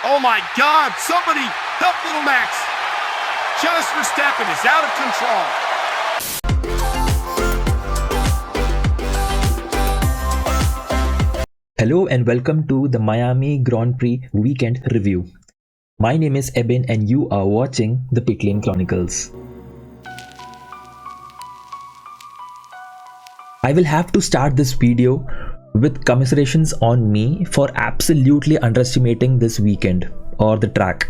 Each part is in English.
Oh my God, somebody help little Max. Just Verstappen is out of control. Hello and welcome to the Miami Grand Prix weekend review. My name is Eben and you are watching the Pit Lane Chronicles. I will have to start this video with commiserations on me for absolutely underestimating this weekend or the track.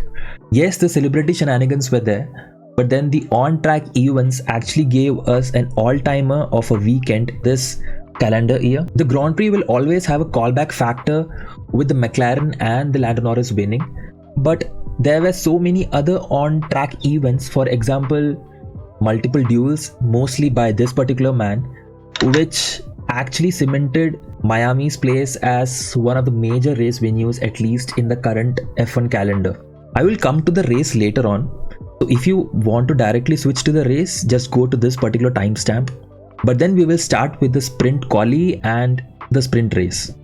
Yes, the celebrity shenanigans were there, but then the on-track events actually gave us an all-timer of a weekend this calendar year. The Grand Prix will always have a callback factor with the McLaren and the Lando Norris winning, but there were so many other on-track events, for example, multiple duels, mostly by this particular man, which actually cemented Miami's place as one of the major race venues, at least in the current F1 calendar. I will come to the race later on, so if you want to directly switch to the race, just go to this particular timestamp. But then we will start with the sprint quali and the sprint race.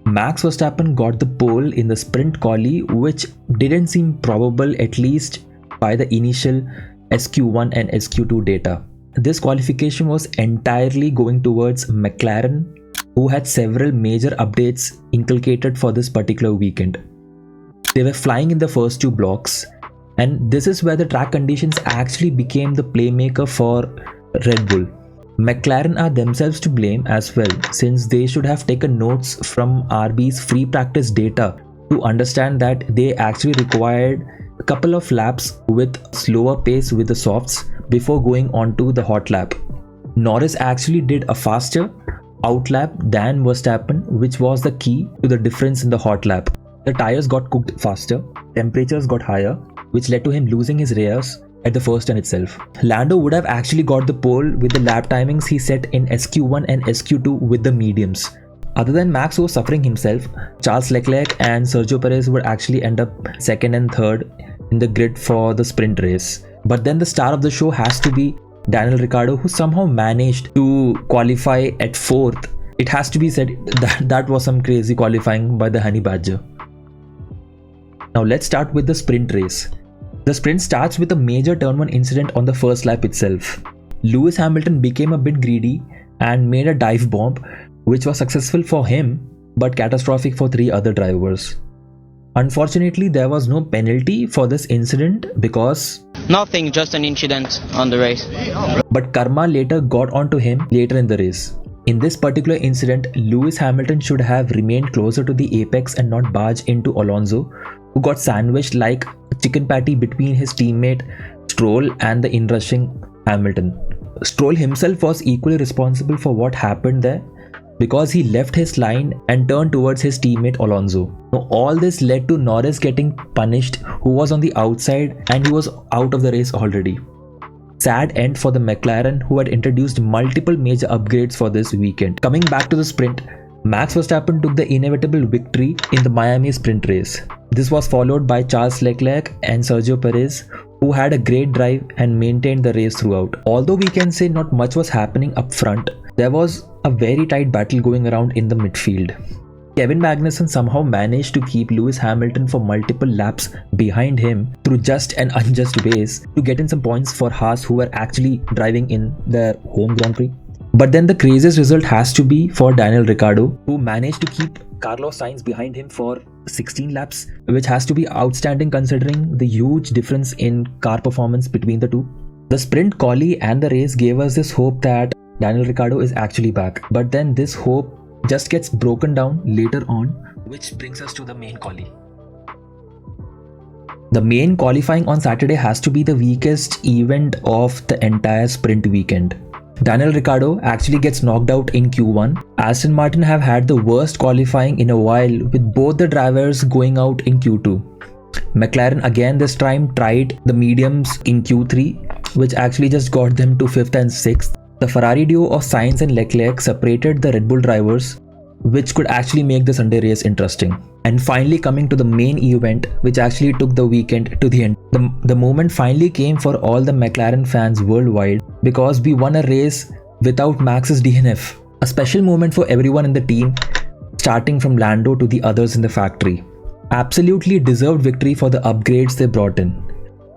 Max Verstappen got the pole in the sprint quali, which didn't seem probable, at least by the initial SQ1 and SQ2 data. This qualification was entirely going towards McLaren, who had several major updates inculcated for this particular weekend. They were flying in the first two blocks, and this is where the track conditions actually became the playmaker for Red Bull. McLaren are themselves to blame as well, since they should have taken notes from RB's free practice data to understand that they actually required a couple of laps with slower pace with the softs before going on to the hot lap. Norris actually did a faster out lap than Verstappen, which was the key to the difference in the hot lap. The tires got cooked faster, temperatures got higher, which led to him losing his rears at the first turn itself. Lando would have actually got the pole with the lap timings he set in SQ1 and SQ2 with the mediums. Other than Max, who was suffering himself, Charles Leclerc and Sergio Perez would actually end up second and third in the grid for the sprint race. But then the star of the show has to be Daniel Ricciardo, who somehow managed to qualify at fourth. It has to be said that that was some crazy qualifying by the Honey Badger. Now let's start with the sprint race. The sprint starts with a major turn 1 incident on the first lap itself. Lewis Hamilton became a bit greedy and made a dive bomb, which was successful for him but catastrophic for 3 other drivers. Unfortunately, there was no penalty for this incident because nothing, just an incident on the race. But karma later got onto him later in the race. In this particular incident, Lewis Hamilton should have remained closer to the apex and not barge into Alonso, who got sandwiched like a chicken patty between his teammate Stroll and the inrushing Hamilton. Stroll himself was equally responsible for what happened there, because he left his line and turned towards his teammate Alonso. Now, all this led to Norris getting punished, who was on the outside and he was out of the race already. Sad end for the McLaren, who had introduced multiple major upgrades for this weekend. Coming back to the sprint, Max Verstappen took the inevitable victory in the Miami sprint race. This was followed by Charles Leclerc and Sergio Perez, who had a great drive and maintained the race throughout. Although we can say not much was happening up front, there was a very tight battle going around in the midfield. Kevin Magnussen somehow managed to keep Lewis Hamilton for multiple laps behind him through just and unjust ways to get in some points for Haas, who were actually driving in their home Grand Prix. But then the craziest result has to be for Daniel Ricciardo, who managed to keep Carlos Sainz behind him for 16 laps, which has to be outstanding considering the huge difference in car performance between the two. The sprint quali and the race gave us this hope that Daniel Ricciardo is actually back, but then this hope just gets broken down later on, which brings us to the main quali. The main qualifying on Saturday has to be the weakest event of the entire sprint weekend. Daniel Ricciardo actually gets knocked out in Q1. Aston Martin have had the worst qualifying in a while, with both the drivers going out in Q2. McLaren again this time tried the mediums in Q3, which actually just got them to 5th and 6th. The Ferrari duo of Sainz and Leclerc separated the Red Bull drivers, which could actually make the Sunday race interesting. And finally coming to the main event, which actually took the weekend to the end. The moment finally came for all the McLaren fans worldwide, because we won a race without Max's DNF. A special moment for everyone in the team, starting from Lando to the others in the factory. Absolutely deserved victory for the upgrades they brought in.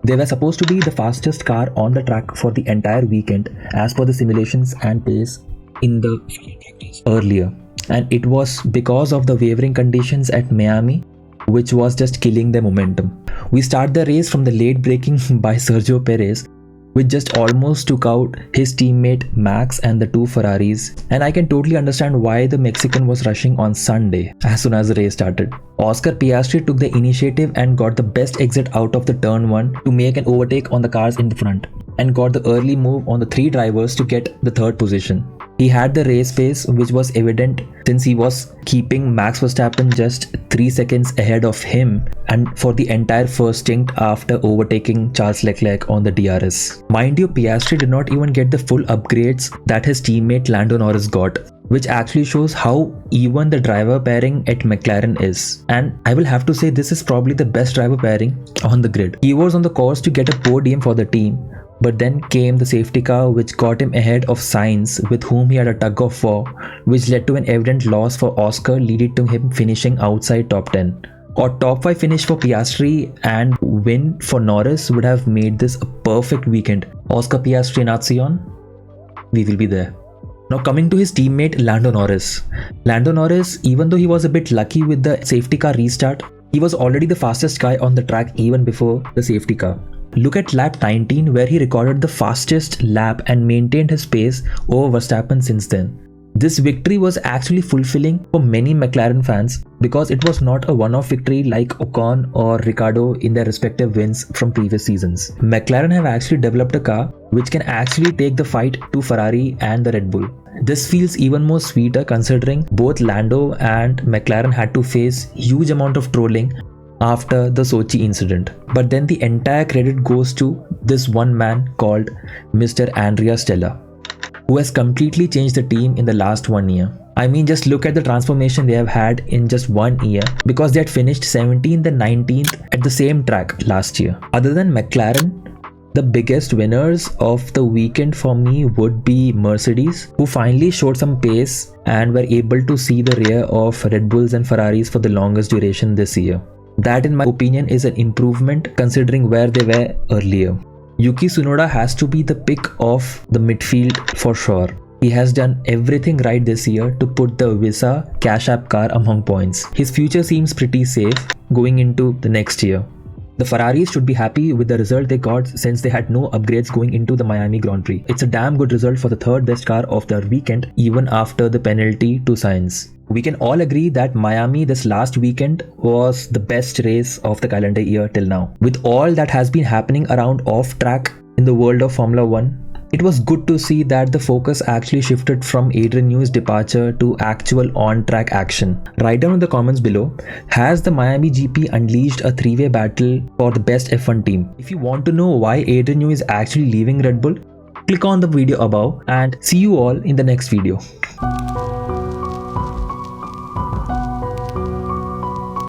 They were supposed to be the fastest car on the track for the entire weekend as per the simulations and pace in the earlier. And it was because of the wavering conditions at Miami, which was just killing their momentum. We start the race from the late braking by Sergio Perez, which just almost took out his teammate Max and the two Ferraris, and I can totally understand why the Mexican was rushing on Sunday as soon as the race started. Oscar Piastri took the initiative and got the best exit out of the turn 1 to make an overtake on the cars in the front, and got the early move on the 3 drivers to get the 3rd position. He had the race pace, which was evident since he was keeping Max Verstappen just 3 seconds ahead of him and for the entire first stint after overtaking Charles Leclerc on the DRS. Mind you, Piastri did not even get the full upgrades that his teammate Lando Norris got, which actually shows how even the driver pairing at McLaren is. And I will have to say this is probably the best driver pairing on the grid. He was on the course to get a podium for the team, but then came the safety car which got him ahead of Sainz, with whom he had a tug of war, which led to an evident loss for Oscar, leading to him finishing outside top 10. A top 5 finish for Piastri and win for Norris would have made this a perfect weekend. Oscar Piastri Nazion, we will be there. Now coming to his teammate Lando Norris. Lando Norris, even though he was a bit lucky with the safety car restart, he was already the fastest guy on the track even before the safety car. Look at lap 19 where he recorded the fastest lap and maintained his pace over Verstappen since then. This victory was actually fulfilling for many McLaren fans because it was not a one-off victory like Ocon or Ricciardo in their respective wins from previous seasons. McLaren have actually developed a car which can actually take the fight to Ferrari and the Red Bull. This feels even more sweeter considering both Lando and McLaren had to face huge amount of trolling after the Sochi incident. But then the entire credit goes to this one man called Mr. Andrea Stella, who has completely changed the team in the last 1 year. I mean, just look at the transformation they have had in just 1 year, because they had finished 17th and 19th at the same track last year. Other than McLaren, the biggest winners of the weekend for me would be Mercedes, who finally showed some pace and were able to see the rear of Red Bulls and Ferraris for the longest duration this year. That in my opinion is an improvement considering where they were earlier. Yuki Tsunoda has to be the pick of the midfield for sure. He has done everything right this year to put the Visa Cash App car among points. His future seems pretty safe going into the next year. The Ferraris should be happy with the result they got since they had no upgrades going into the Miami Grand Prix. It's a damn good result for the 3rd best car of the weekend even after the penalty to Sainz. We can all agree that Miami this last weekend was the best race of the calendar year till now. With all that has been happening around off track in the world of Formula 1, it was good to see that the focus actually shifted from Adrian Newey's departure to actual on-track action. Write down in the comments below, has the Miami GP unleashed a 3-way battle for the best F1 team? If you want to know why Adrian Newey is actually leaving Red Bull, click on the video above and see you all in the next video.